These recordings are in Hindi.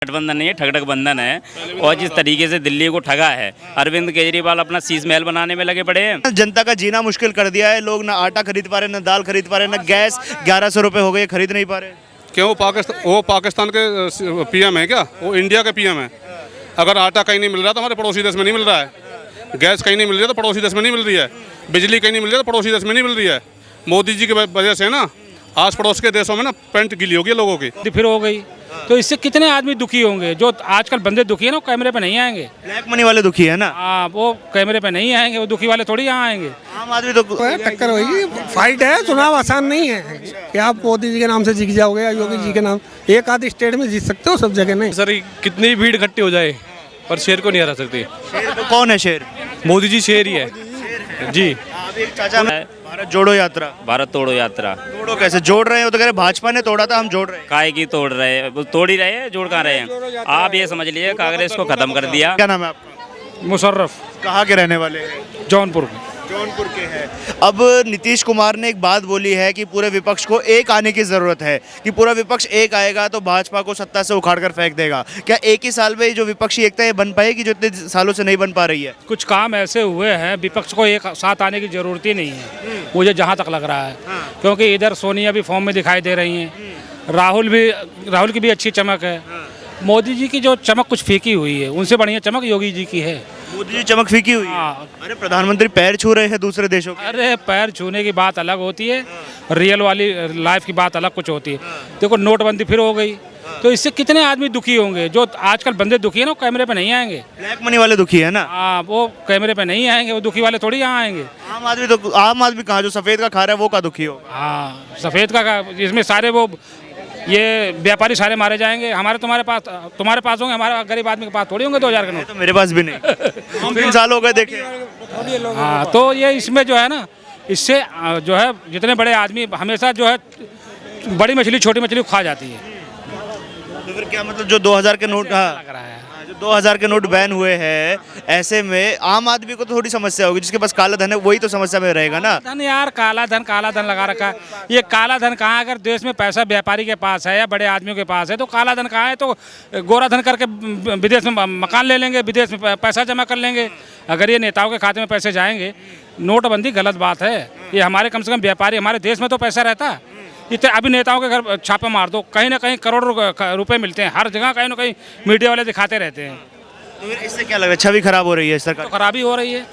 गठबंधन नहीं है, ठगठग बंधन है। और जिस तरीके से दिल्ली को ठगा है, अरविंद केजरीवाल अपना शीश महल बनाने में लगे पड़े हैं। जनता का जीना मुश्किल कर दिया है। लोग ना आटा खरीद पा रहे, ना दाल खरीद पा रहे, ना गैस 1100 रुपए हो गए, खरीद नहीं पा रहे। क्यों? वो पाकिस्तान के पीएम है क्या? वो इंडिया के पीएम है। अगर आटा कहीं नहीं मिल रहा तो हमारे पड़ोसी देश में नहीं मिल रहा है। गैस कहीं नहीं मिल रही है तो पड़ोसी देश में नहीं मिल रही है। बिजली कहीं नहीं मिल रही है तो पड़ोसी देश में नहीं मिल रही है। मोदी जी की वजह से ना आस पड़ोस के देशों में ना पेंट गिली होगी लोगों की। फिर हो गई तो इससे कितने आदमी दुखी होंगे। जो आजकल बंदे दुखी है ना, वो कैमरे पे नहीं आएंगे। ब्लैक मनी वाले दुखी है ना। हाँ, वो कैमरे पे नहीं आएंगे, वो दुखी वाले थोड़ी यहाँ आएंगे। आम आदमी तो टक्कर होगी। फाइट है, चुनाव आसान नहीं है कि आप मोदी जी के नाम से जीत जाओगे या योगी जी के नाम। एक आध स्टेट में जीत सकते हो, सब जगह नहीं। सर कितनी भीड़ इकट्ठी हो जाए पर शेर को नहीं हरा सकती। शेर को कौन है? शेर मोदी जी शेर ही है जी। एक चाचा भारत जोड़ो यात्रा। भारत तोड़ो यात्रा तोड़ो कैसे? जोड़ रहे हो तो कह रहे भाजपा ने तोड़ा था, हम जोड़ रहे हैं। काहे की तोड़ रहे हैं? वो तोड़ ही रहे हैं, जोड़ कहाँ रहे हैं। आप ये समझ लीजिए कांग्रेस को खत्म कर दिया। क्या नाम है आपका? मुशर्रफ कहाँ के रहने वाले हैं? जौनपुर में। जौनपुर के हैं। अब नीतीश कुमार ने एक बात बोली है कि पूरे विपक्ष को एक आने की जरूरत है, कि पूरा विपक्ष एक आएगा तो भाजपा को सत्ता से उखाड़ कर फेंक देगा। क्या एक ही साल में जो विपक्षी एकता है बन पाएगी, जो इतने सालों से नहीं बन पा रही है? कुछ काम ऐसे हुए हैं, विपक्ष को एक साथ आने की जरूरत ही नहीं है, मुझे जहाँ तक लग रहा है। क्योंकि इधर सोनिया भी फॉर्म में दिखाई दे रही हैं, राहुल की भी अच्छी चमक है। मोदी जी की जो चमक कुछ फीकी हुई है, उनसे बढ़िया चमक योगी जी की है। मोदी जी चमक फीकी हुई है। हाँ। अरे प्रधानमंत्री पैर छू रहे हैं दूसरे देशों के। अरे पैर छूने की बात अलग होती है, रियल वाली लाइफ की बात अलग कुछ होती है। देखो नोटबंदी फिर हो गई तो इससे कितने आदमी दुखी होंगे। जो आजकल बंदे दुखी है ना, वो कैमरे पे नहीं आएंगे। ब्लैक मनी वाले दुखी है ना। हाँ, वो कैमरे पे नहीं आएंगे, वो दुखी वाले थोड़ी यहाँ आएंगे। आम आदमी कहाँ, जो सफेद का खा रहा है वो का दुखी होगा। हाँ, सफ़ेद का इसमें सारे वो ये व्यापारी सारे मारे जाएंगे। तुम्हारे पास होंगे, हमारे गरीब आदमी के पास थोड़ी होंगे 2000 के नोट। तो मेरे पास भी नहीं। 3 साल हो गए देखे। हाँ, तो ये इसमें जो है ना, इससे जो है जितने बड़े आदमी हमेशा जो है बड़ी मछली छोटी मछली को खा जाती है। तो फिर क्या मतलब जो 2000 के नोट, हाँ, लग रहा है जो 2000 के नोट बैन हुए हैं, ऐसे में आम आदमी को तो थोड़ी समस्या होगी। जिसके पास काला धन है वही तो समस्या में रहेगा ना। धन यार, काला धन लगा रखा है। ये काला धन कहाँ? अगर देश में पैसा व्यापारी के पास है या बड़े आदमियों के पास है तो काला धन कहाँ है? तो गोरा धन करके विदेश में मकान ले लेंगे, विदेश में पैसा जमा कर लेंगे। अगर ये नेताओं के खाते में पैसे जाएंगे, नोटबंदी गलत बात है। ये हमारे कम से कम व्यापारी, हमारे देश में तो पैसा रहता है। इतने अभी नेताओं के घर छापे मार दो, कहीं ना कहीं करोड़ रुपए मिलते हैं हर जगह, कहीं ना कहीं मीडिया वाले दिखाते रहते हैं। तो फिर इससे क्या लग रहा है? छवि खराब हो रही है सरकार। तो खराबी हो रही है,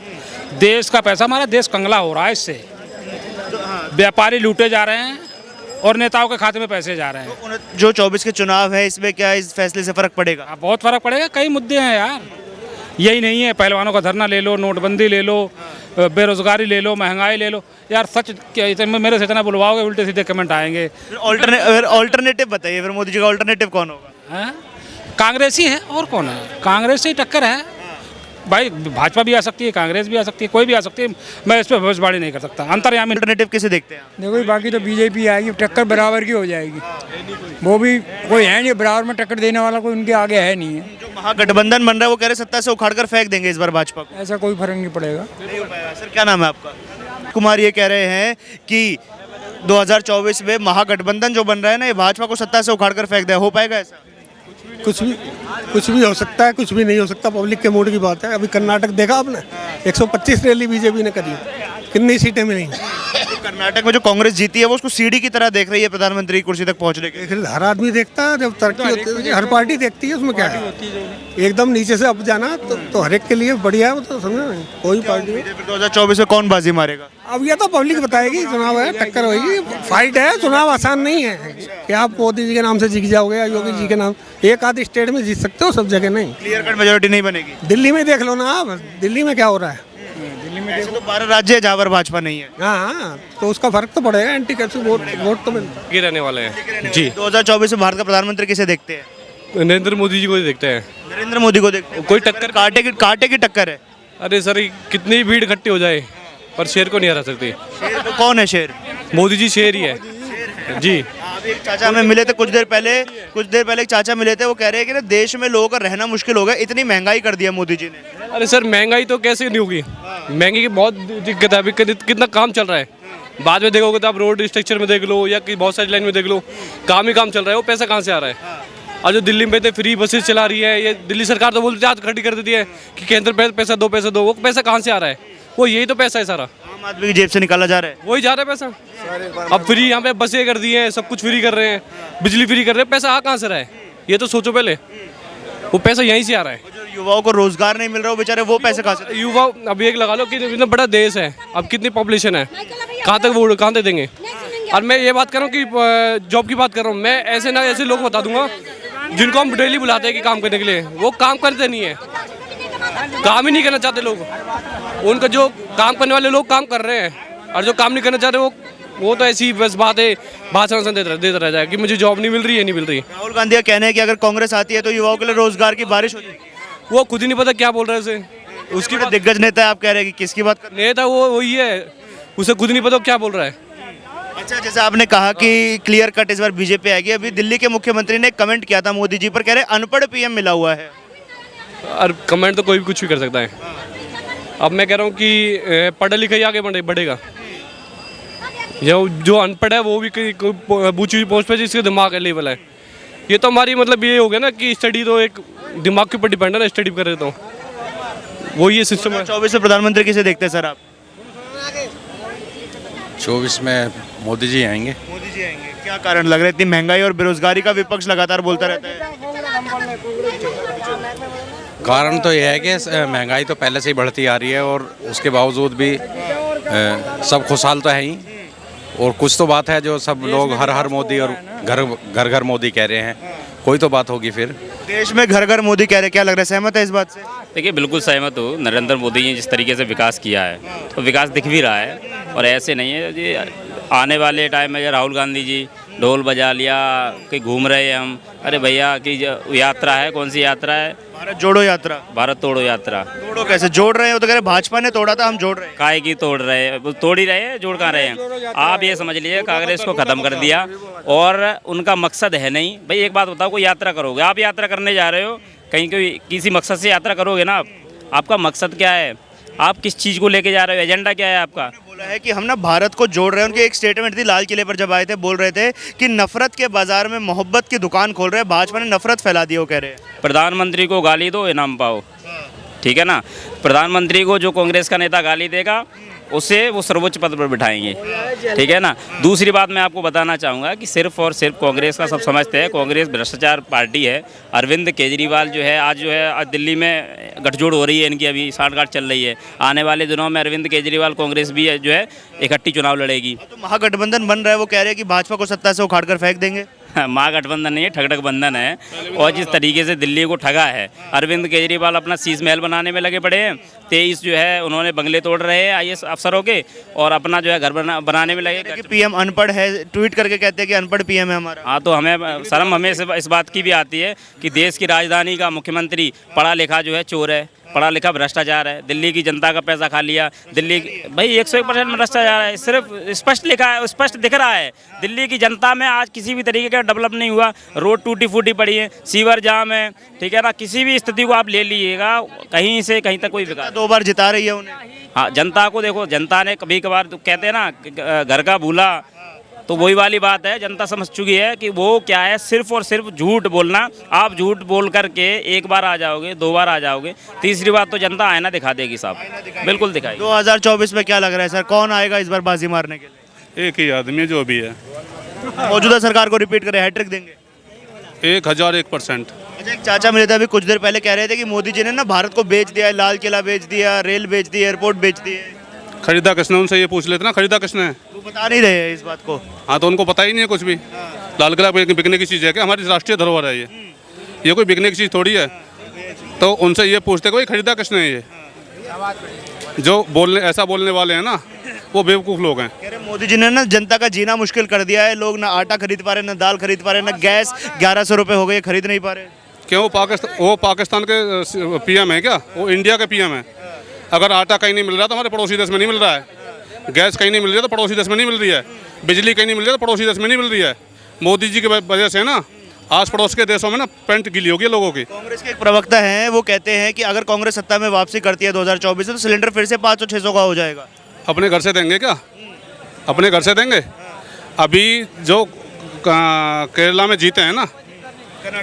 देश का पैसा, हमारा देश कंगला हो रहा है इससे। व्यापारी लूटे जा रहे हैं और नेताओं के खाते में पैसे जा रहे हैं। जो 24 के चुनाव है, इसमें क्या इस फैसले से फर्क पड़ेगा? बहुत फर्क पड़ेगा। कई मुद्दे हैं यार, यही नहीं है। पहलवानों का धरना ले लो, नोटबंदी ले लो, बेरोजगारी ले लो, महंगाई ले लो। यार सच मेरे से इतना बुलवाओगे उल्टे सीधे कमेंट आएंगे। ऑल्टरनेटिव बताइए, फिर मोदी जी का ऑल्टरनेटिव कौन होगा? हैं? कांग्रेस ही है, और कौन है? कांग्रेस से ही टक्कर है भाई। भाजपा भी आ सकती है, कांग्रेस भी आ सकती है, कोई भी आ सकती है। मैं इस पर भविष्यवाणी नहीं कर सकता। अंतर्यामी ऑल्टरनेटिव किसे देखते हैं आप? देखो बाकी तो बीजेपी आएगी, टक्कर बराबर की हो जाएगी। वो भी कोई है नहीं बराबर में टक्कर देने वाला, कोई उनके आगे है नहीं है। जो महागठबंधन बन रहा है वो कह रहे सत्ता से उखाड़ कर फेंक देंगे इस बार भाजपा को। ऐसा कोई फर्क नहीं पड़ेगा। नहीं हो पाएगा। सर क्या नाम है आपका? कुमार ये कह रहे हैं कि 2024 में महागठबंधन जो बन रहा है ना, ये भाजपा को सत्ता से उखाड़ कर फेंक दे। हो पाएगा ऐसा? कुछ भी हो सकता है, कुछ भी नहीं हो सकता। पब्लिक के मूड की बात है। अभी कर्नाटक देखा आपने, 125 रैली बीजेपी ने करी, कितनी सीटें मिली। तो कर्नाटक में जो कांग्रेस जीती है वो उसको सीढ़ी की तरह देख रही है प्रधानमंत्री की कुर्सी तक पहुंचने के। हर आदमी देखता है, जब तरक्की होती है हर पार्टी देखती है, उसमें क्या है। एकदम नीचे से अब जाना तो हर एक के लिए बढ़िया है, वो तो समझो नहीं। कोई पार्टी 2024 में कौन बाजी मारेगा? अब ये तो पब्लिक बताएगी। चुनाव है, टक्कर होगी। फाइट है, चुनाव आसान नहीं है कि आप मोदी जी के नाम से जीत जाओगे या योगी जी के नाम। एक आध स्टेट में जीत सकते हो, सब जगह नहीं। क्लियर कट मेजोरिटी नहीं बनेगी। दिल्ली में देख लो ना आप, दिल्ली में क्या हो रहा है। दिल्ली में ऐसे तो 12 राज्य है जहाँ पर भाजपा नहीं है। हाँ, तो उसका फर्क तो पड़ेगा। एंटी करप्शन वोट तो मिलता है। के रहने वाले हैं जी। 2024 में भारत का प्रधानमंत्री किसे देखते हैं? नरेंद्र मोदी जी को देखते हैं। नरेंद्र मोदी को देखते हैं। कोई टक्कर कांटे की टक्कर है। अरे सर कितनी भीड़ इकट्ठी हो जाए पर शेर को नहीं हरा सकती। शेर को कौन है? शेर मोदी जी शेर ही है जी। अभी एक चाचा हमें मिले थे कुछ देर पहले एक चाचा मिले थे। वो कह रहे हैं कि ना देश में लोगों का रहना मुश्किल हो गया, इतनी महंगाई कर दिया मोदी जी ने। अरे सर महंगाई तो कैसे नहीं होगी? महंगाई की बहुत दिक्कत है। अभी कितना काम चल रहा है। बाद में देखोगे तो आप रोड स्ट्रक्चर में देख लो या कि बहुत सारी लाइन में देख लो, काम ही काम चल रहा है। वो पैसा कहाँ से आ रहा है? और जो दिल्ली में फ्री बसेस चला रही है, ये दिल्ली सरकार तो बोलती है आज खड़ी कर देती है कि केंद्र पे पैसा दो, वो पैसा कहाँ से आ रहा है? वो यही तो पैसा है सारा, आम आदमी की जेब से निकाला जा रहा है। वही जा रहा है पैसा। अब फ्री यहाँ पे बसें कर दी हैं, सब कुछ फ्री कर रहे हैं, बिजली फ्री कर रहे हैं, पैसा आ कहाँ से रहा है? ये तो सोचो पहले, वो पैसा यहीं से आ रहा है। जो युवाओं को रोजगार नहीं मिल रहा, वो बेचारे वो पैसे कहाँ से? युवा अब एक लगा लो कि इतना बड़ा देश है, अब कितनी पॉपुलेशन है, कहाँ तक देंगे? और मैं ये बात कर रहा हूँ कि जॉब की बात कर रहा हूँ, मैं ऐसे ना ऐसे लोग बता दूंगा जिनको हम डेली बुलाते हैं कि काम करने के लिए, वो काम करते नहीं है, काम ही नहीं करना चाहते लोग। उनका जो काम करने वाले लोग काम कर रहे हैं, और जो काम नहीं करना चाहते वो तो ऐसी बस बात है, भाषण देता रह जाए कि मुझे जॉब नहीं मिल रही है, नहीं मिल रही। राहुल गांधी का कहना है कि अगर कांग्रेस आती है तो युवाओं के लिए रोजगार की बारिश हो जाएगी। वो खुद ही नहीं पता क्या बोल रहे हैं उसे, उसकी दिग्गज नेता है, आप कह रहे हैं कि किसकी बात कर? नेता वो वही है, उसे खुद नहीं पता क्या बोल रहा है। अच्छा, जैसे आपने कहा कि क्लियर कट इस बार बीजेपी आएगी, अभी दिल्ली के मुख्यमंत्री ने कमेंट किया था मोदी जी पर, कह रहे अनपढ़ पीएम मिला हुआ है। और कमेंट तो कोई भी कुछ भी कर सकता है। अब मैं कह रहा हूँ कि पढ़ा लिखा ही आगे बढ़ेगा, जो अनपढ़ है वो भी ऊंची पोस्ट पे जिसके दिमाग का लेवल है। ये तो हमारी मतलब ये हो गया ना कि स्टडी तो एक दिमाग के ऊपर डिपेंड है ना, स्टडी कर रहे तो वो ये सिस्टम है। 24 में प्रधानमंत्री किसे देखते हैं सर आप? 24 में मोदी जी आएंगे। मोदी जी आएंगे। क्या कारण लग रहा है? इतनी महंगाई और बेरोजगारी का विपक्ष लगातार बोलता रहता है। कारण तो यह है कि महंगाई तो पहले से ही बढ़ती आ रही है और उसके बावजूद भी सब खुशहाल तो है ही, और कुछ तो बात है जो सब लोग हर हर मोदी और घर घर मोदी कह रहे हैं, कोई तो बात होगी। फिर देश में घर घर मोदी कह रहे, क्या लग रहा है, सहमत है इस बात से? देखिए बिल्कुल सहमत हूँ। नरेंद्र मोदी ने जिस तरीके से विकास किया है तो विकास दिख भी रहा है, और ऐसे नहीं है जी आने वाले टाइम में राहुल गांधी जी ढोल बजा लिया कि घूम रहे हैं हम। अरे भैया की यात्रा है, कौन सी यात्रा है? भारत जोड़ो यात्रा। भारत तोड़ो यात्रा। तोड़ो कैसे? जोड़ रहे हैं, वो तो कह रहे भाजपा ने तोड़ा था, हम जोड़ रहे हैं। काहे की तोड़ रहे हैं? वो तोड़ ही रहे हैं, जोड़ कहाँ रहे हैं? आप ये समझ लीजिए कांग्रेस को ख़त्म कर दिया, और उनका मकसद है नहीं। भाई एक बात बताओ, कोई यात्रा करोगे, आप यात्रा करने जा रहे हो कहीं, कोई किसी मकसद से यात्रा करोगे ना आप? आपका मकसद क्या है? आप किस चीज़ को लेके जा रहे हो? एजेंडा क्या है आपका? बोला है कि हम ना भारत को जोड़ रहे हैं। उनकी एक स्टेटमेंट थी लाल किले पर जब आए थे, बोल रहे थे कि नफरत के बाजार में मोहब्बत की दुकान खोल रहे हैं, भाजपा ने नफरत फैला दी, वो कह रहे हैं। प्रधानमंत्री को गाली दो, इनाम पाओ, ठीक है ना? प्रधानमंत्री को जो कांग्रेस का नेता गाली देगा उसे वो सर्वोच्च पद पर बिठाएंगे, ठीक है ना? दूसरी बात मैं आपको बताना चाहूँगा कि सिर्फ और सिर्फ कांग्रेस का सब समझते हैं, कांग्रेस भ्रष्टाचार पार्टी है। अरविंद केजरीवाल जो है आज दिल्ली में गठजोड़ हो रही है इनकी, अभी सांठगांठ चल रही है। आने वाले दिनों में अरविंद केजरीवाल कांग्रेस भी जो है इकट्ठी चुनाव लड़ेगी। तो महागठबंधन बन रहा है, वो कह रहे हैं कि भाजपा को सत्ता से उखाड़ कर फेंक देंगे। महागठबंधन नहीं है, ठगठग बंधन है। और जिस तरीके से दिल्ली को ठगा है, अरविंद केजरीवाल अपना शीश महल बनाने में लगे पड़े हैं। 23 जो है उन्होंने बंगले तोड़ रहे हैं IAS अफसरों के, और अपना जो है घर बनाने में लगे। कि पीएम अनपढ़ है, ट्वीट करके कहते हैं कि अनपढ़ पीएम है हमारा। हाँ, तो हमें शर्म हमें इस बात की भी आती है कि देश की राजधानी का मुख्यमंत्री पढ़ा लिखा जो है चोर है, पढ़ा लिखा भ्रष्टाचार है। दिल्ली की जनता का पैसा खा लिया। दिल्ली भाई 101% भ्रष्टाचार है, सिर्फ स्पष्ट लिखा है, स्पष्ट दिख रहा है। दिल्ली की जनता में आज किसी भी तरीके का डेवलप नहीं हुआ। रोड टूटी फूटी पड़ी है, सीवर जाम है, ठीक है ना? किसी भी स्थिति को आप ले लीजिएगा, कहीं से कहीं तक कोई विकास। 2 बार जिता रही है उन्हें। हाँ, जनता को देखो, जनता ने कभी कभार तो कहते हैं ना घर का भूला, तो वही वाली बात है। जनता समझ चुकी है कि वो क्या है, सिर्फ और सिर्फ झूठ बोलना। आप झूठ बोल करके एक बार आ जाओगे, 2 बार आ जाओगे, तीसरी बार तो जनता आईना दिखा देगी साहब, बिल्कुल दिखाएगी। 2024 में क्या लग रहा है सर, कौन आएगा इस बार बाजी मारने के लिए? एक ही आदमी जो भी है, मौजूदा सरकार को रिपीट करें, हैट्रिक देंगे? 1001%। अच्छा, एक चाचा मिले थे अभी कुछ देर पहले, कह रहे थे कि मोदी जी ने ना भारत को बेच दिया है, लाल किला बेच दिया, रेल बेच दी, एयरपोर्ट बेच दिए। खरीदा किसने? उनसे ये पूछ लेते ना, खरीदा किसने? वो बता नहीं रहे हैं इस बात को। हाँ, तो उनको पता ही नहीं है कुछ भी। लाल किला बिकने की चीज़ है क्या? हमारी राष्ट्रीय धरोहर है ये कोई बिकने की चीज़ थोड़ी है। तो उनसे ये पूछते कि भाई खरीदा किसने है? ये जो ऐसा बोलने वाले हैं ना, वो बेवकूफ़ लोग हैं। कह रहे मोदी जी ने ना जनता का जीना मुश्किल कर दिया है। लोग ना आटा खरीद पा रहे, ना दाल खरीद पा रहे, ना गैस 1100 रुपये हो गए, खरीद नहीं पा रहे। क्यों? वो पाकिस्तान के PM है क्या? वो इंडिया के PM है। अगर आटा कहीं नहीं मिल रहा तो हमारे पड़ोसी देश में नहीं मिल रहा है। गैस कहीं नहीं मिल रही है तो पड़ोसी देश में नहीं मिल रही है। बिजली कहीं नहीं मिल रही है तो पड़ोसी देश में नहीं मिल रही है। मोदी जी की वजह से ना आस पड़ोस के देशों में ना पेंट गिली होगी लोगों की। कांग्रेस के एक प्रवक्ता हैं, वो कहते हैं कि अगर कांग्रेस सत्ता में वापसी करती है 2024 में, तो सिलेंडर फिर से 500-600 का हो जाएगा। अपने घर से देंगे क्या? अपने घर से देंगे? अभी जो केरला में जीते हैं ना,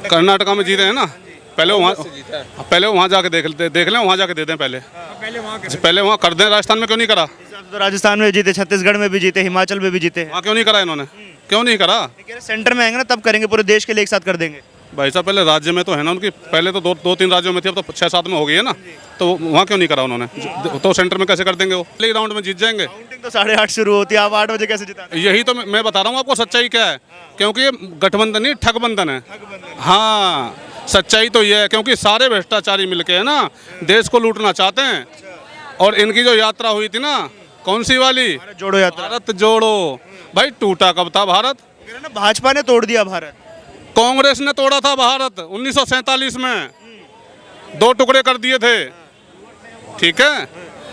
कर्नाटका में जीते हैं ना, पहले वहाँ जाके देख लें, वहाँ जाके दे दें पहले वहाँ कर दें। राजस्थान में क्यों नहीं करा? तो राजस्थान में जीते, छत्तीसगढ़ में भी जीते, हिमाचल में भी जीते। वहाँ क्यों नहीं करा इन्होंने? क्यों नहीं करा? सेंटर में आएंगे ना तब करेंगे, पूरे देश के लिए एक साथ कर देंगे। भाई साहब पहले राज्य में तो है ना उनकी, पहले तो दो तीन राज्यों में थी, अब तो 6-7 में हो गई है ना, तो वहाँ क्यों नहीं करा उन्होंने? तो सेंटर में कैसे कर देंगे? वो पहले राउंड में जीत जाएंगे। काउंटिंग तो 8:30 शुरू होती है, आप 8 बजे कैसे जिता? यही तो मैं बता रहा हूँ आपको, सच्चाई क्या है। क्योंकि ये गठबंधन नहीं, ठगबंधन है। हाँ, सच्चाई तो ये है, क्योंकि सारे भ्रष्टाचारी मिलके है ना देश को लूटना चाहते हैं। और इनकी जो यात्रा हुई थी ना, कौन सी वाली? जोड़ो यात्रा। भारत जोड़ो। भाई टूटा कब था भारत? भाजपा ने तोड़ दिया भारत। कांग्रेस ने तोड़ा था भारत 1947 में, 2 टुकड़े कर दिए थे, ठीक है।